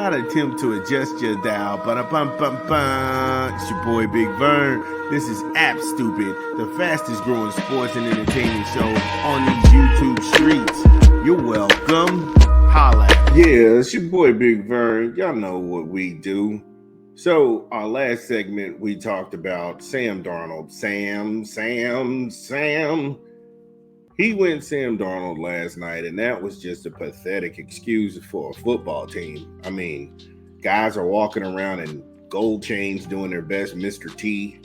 not attempt to adjust your dial. Ba-da-bum-bum-bum. It's your boy Big Vern. This is App Stupid, the fastest growing sports and entertainment show on these YouTube streets. You're welcome. Holla. Yeah, it's your boy Big Vern. Y'all know what we do. So, our last segment, we talked about Sam Darnold. Sam. He went Sam Darnold last night, and that was just a pathetic excuse for a football team. I mean, guys are walking around in gold chains doing their best Mr. T.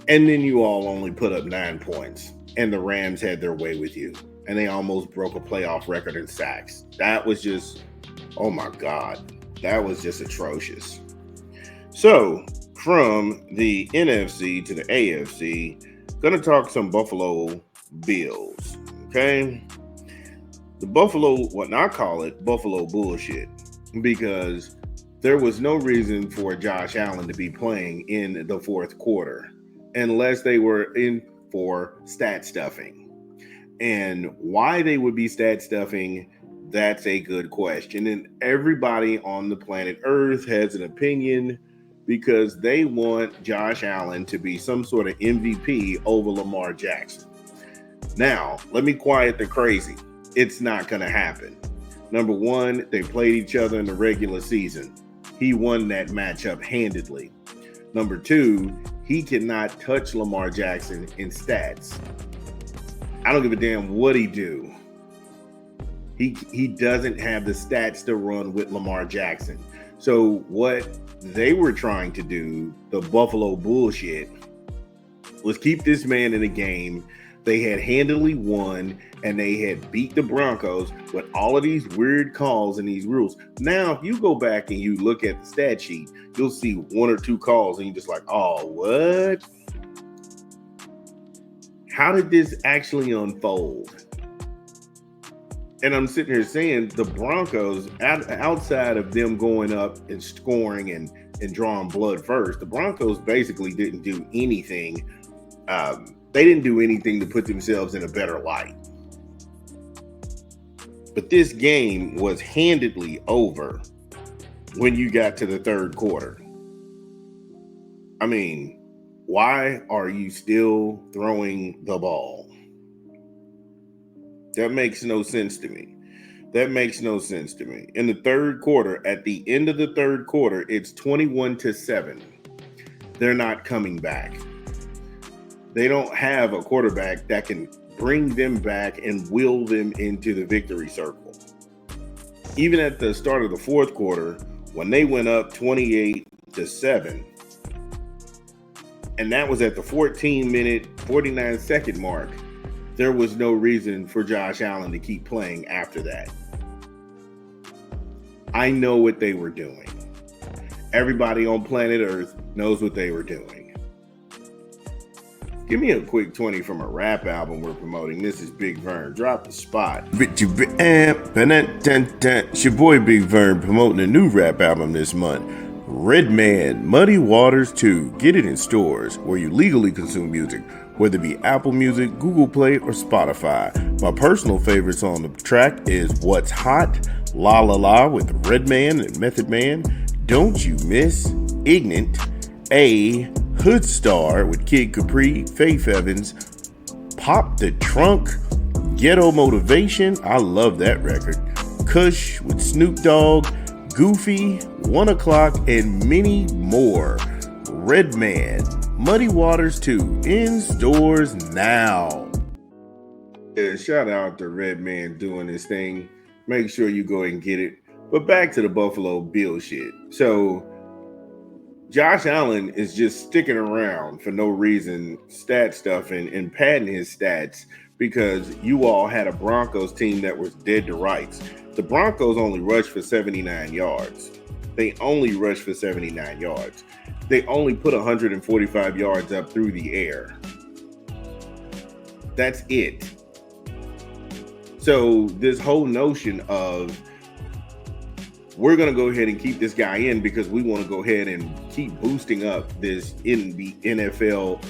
And then you all only put up 9 points, and the Rams had their way with you. And they almost broke a playoff record in sacks. That was just, oh my God, that was just atrocious. So, from the NFC to the AFC, gonna talk some Buffalo Bills, okay? The Buffalo, what I call it, Buffalo bullshit, because there was no reason for Josh Allen to be playing in the fourth quarter unless they were in for stat stuffing. And why they would be stat stuffing, that's a good question. And everybody on the planet Earth has an opinion, because they want Josh Allen to be some sort of MVP over Lamar Jackson. Now, let me quiet the crazy. It's not going to happen. Number one, they played each other in the regular season. He won that matchup handedly. Number two, he cannot touch Lamar Jackson in stats. I don't give a damn what he do. He doesn't have the stats to run with Lamar Jackson. So what they were trying to do, the Buffalo bullshit, was keep this man in the game. They had handily won, and they had beat the Broncos with all of these weird calls and these rules. Now, if you go back and you look at the stat sheet, you'll see 1 or 2 calls, and you're just like, oh, what? How did this actually unfold? And I'm sitting here saying the Broncos, outside of them going up and scoring and drawing blood first, the Broncos basically didn't do anything. They didn't do anything to put themselves in a better light. But this game was handedly over when you got to the third quarter. I mean, why are you still throwing the ball? That makes no sense to me. In the third quarter, at the end of the third quarter, it's 21-7. They're not coming back. They don't have a quarterback that can bring them back and will them into the victory circle. Even at the start of the fourth quarter, when they went up 28-7, and that was at the 14-minute, 49-second mark, there was no reason for Josh Allen to keep playing after that. I know what they were doing. Everybody on planet Earth knows what they were doing. Give me a quick 20 from a rap album we're promoting. This is Big Vern. Drop the spot. It's your boy Big Vern promoting a new rap album this month. Redman, Muddy Waters 2. Get it in stores where you legally consume music, whether it be Apple Music, Google Play, or Spotify. My personal favorites on the track is What's Hot, La La La with Redman and Method Man, Don't You Miss, Ignorant, A, Hood Star with Kid Capri, Faith Evans, Pop the Trunk, Ghetto Motivation, I love that record, Kush with Snoop Dogg, Goofy, 1 O'Clock, and many more. Redman, Muddy Waters 2, in stores now. Yeah, shout out to Redman doing this thing. Make sure you go and get it. But back to the Buffalo Bill shit. So, Josh Allen is just sticking around for no reason, stat stuff and padding his stats, because you all had a Broncos team that was dead to rights. The Broncos only rushed for 79 yards. They only put 145 yards up through the air. That's it. So this whole notion of we're going to go ahead and keep this guy in because we want to go ahead and keep boosting up this in the NFL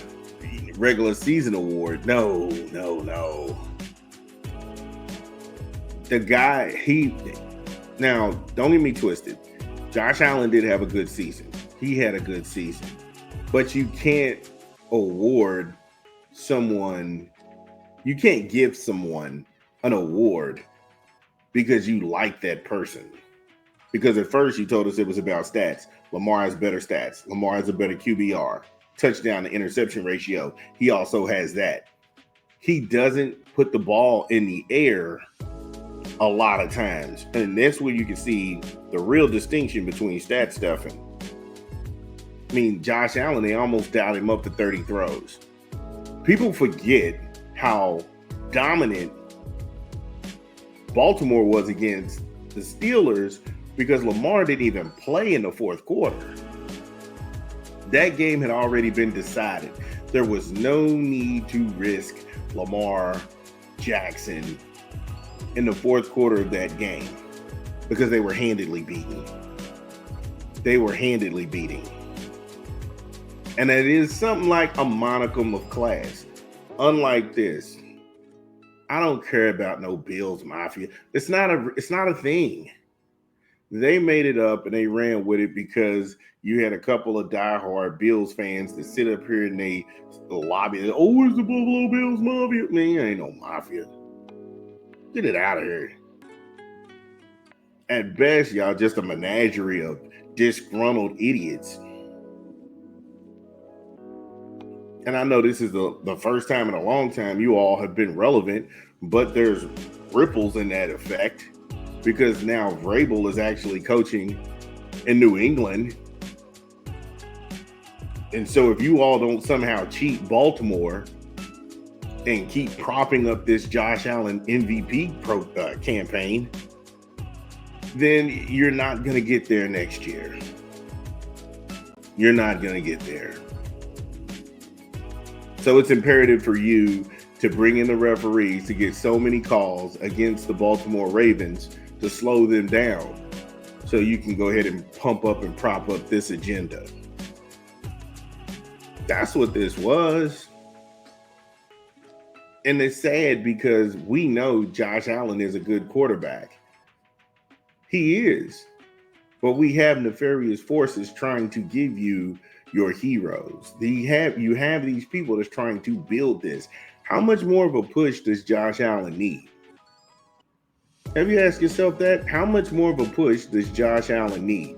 regular season award. No. The guy, Now, don't get me twisted. Josh Allen did have a good season. He had a good season. But you can't award someone, you can't give someone an award because you like that person. Because at first you told us it was about stats. Lamar has better stats. Lamar has a better QBR, touchdown to interception ratio. He also has that. He doesn't put the ball in the air a lot of times. And that's where you can see the real distinction between stat stuffing. I mean, Josh Allen, they almost dialed him up to 30 throws. People forget how dominant Baltimore was against the Steelers because Lamar didn't even play in the fourth quarter. That game had already been decided. There was no need to risk Lamar Jackson in the fourth quarter of that game because they were handedly beaten. They were handedly beating. And it is something like a monicum of class. Unlike this, I don't care about no Bills Mafia. It's not a thing. They made it up and they ran with it because you had a couple of diehard Bills fans that sit up here and they lobby. Oh, it's the Buffalo Bills Mafia. Man, ain't no mafia. Get it out of here. At best, y'all just a menagerie of disgruntled idiots. And I know this is the first time in a long time you all have been relevant, but there's ripples in that effect because now Vrabel is actually coaching in New England. And so if you all don't somehow cheat Baltimore and keep propping up this Josh Allen MVP campaign, then you're not going to get there next year. You're not going to get there. So it's imperative for you to bring in the referees to get so many calls against the Baltimore Ravens to slow them down so you can go ahead and pump up and prop up this agenda. That's what this was. And it's sad because we know Josh Allen is a good quarterback. He is. But we have nefarious forces trying to give you your heroes. You have these people that's trying to build this. How much more of a push does Josh Allen need? Have you asked yourself that? How much more of a push does Josh Allen need?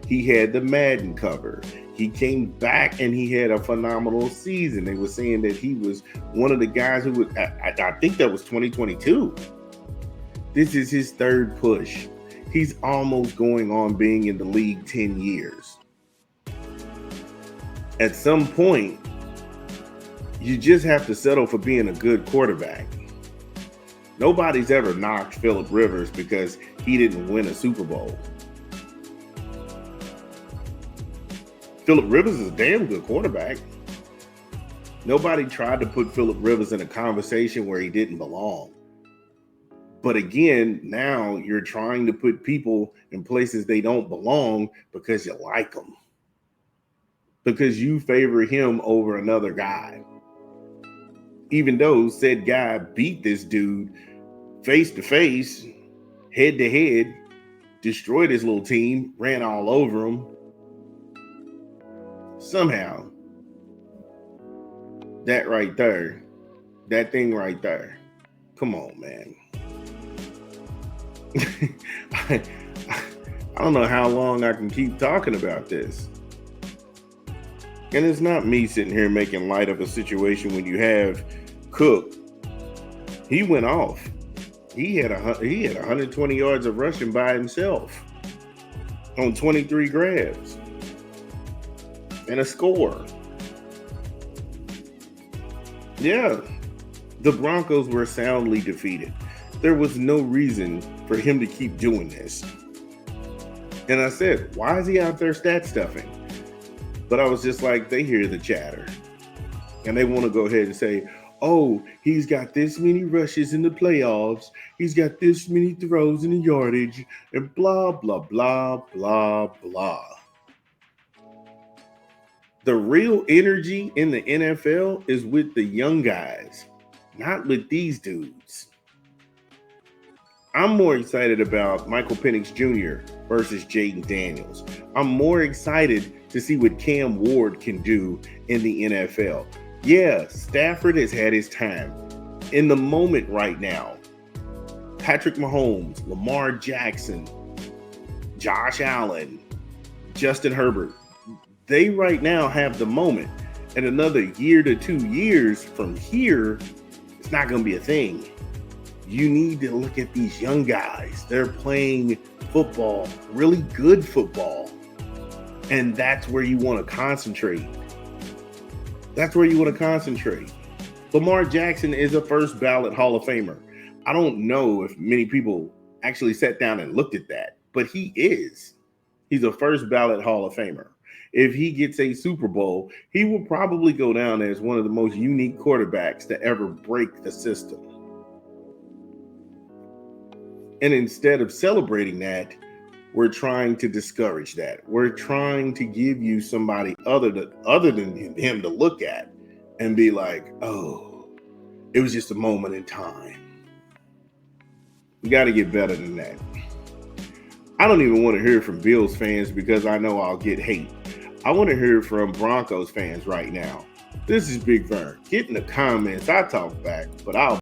He had the Madden cover. He came back and he had a phenomenal season. They were saying that he was one of the guys who was, I think that was 2022. This is his third push. He's almost going on being in the league 10 years. At some point, you just have to settle for being a good quarterback. Nobody's ever knocked Phillip Rivers because he didn't win a Super Bowl. Phillip Rivers is a damn good quarterback. Nobody tried to put Phillip Rivers in a conversation where he didn't belong. But again, now you're trying to put people in places they don't belong because you like them. Because you favor him over another guy. Even though said guy beat this dude face to face, head to head, destroyed his little team, ran all over him. Somehow, that right there, that thing right there, come on, man. I don't know how long I can keep talking about this. And it's not me sitting here making light of a situation when you have Cook. He went off. He had 120 yards of rushing by himself on 23 grabs and a score. Yeah, the Broncos were soundly defeated. There was no reason for him to keep doing this. And I said, why is he out there stat stuffing? But I was just like, they hear the chatter. And they want to go ahead and say, oh, he's got this many rushes in the playoffs. He's got this many throws in the yardage. And blah, blah, blah, blah, blah. The real energy in the NFL is with the young guys, not with these dudes. I'm more excited about Michael Penix Jr. versus Jaden Daniels. I'm more excited to see what Cam Ward can do in the NFL. Yeah, Stafford has had his time. In the moment right now, Patrick Mahomes, Lamar Jackson, Josh Allen, Justin Herbert, they right now have the moment. And another year to 2 years from here, it's not going to be a thing. You need to look at these young guys. They're playing football, really good football. And that's where you want to concentrate. That's where you want to concentrate. Lamar Jackson is a first ballot Hall of Famer. I don't know if many people actually sat down and looked at that, but he is. He's a first ballot Hall of Famer. If he gets a Super Bowl, he will probably go down as one of the most unique quarterbacks to ever break the system. And instead of celebrating that, we're trying to discourage that. We're trying to give you somebody other than him to look at and be like, oh, it was just a moment in time. We got to get better than that. I don't even want to hear from Bills fans because I know I'll get hate. I want to hear from Broncos fans right now. This is Big Vern. Get in the comments. I talk back, but I'll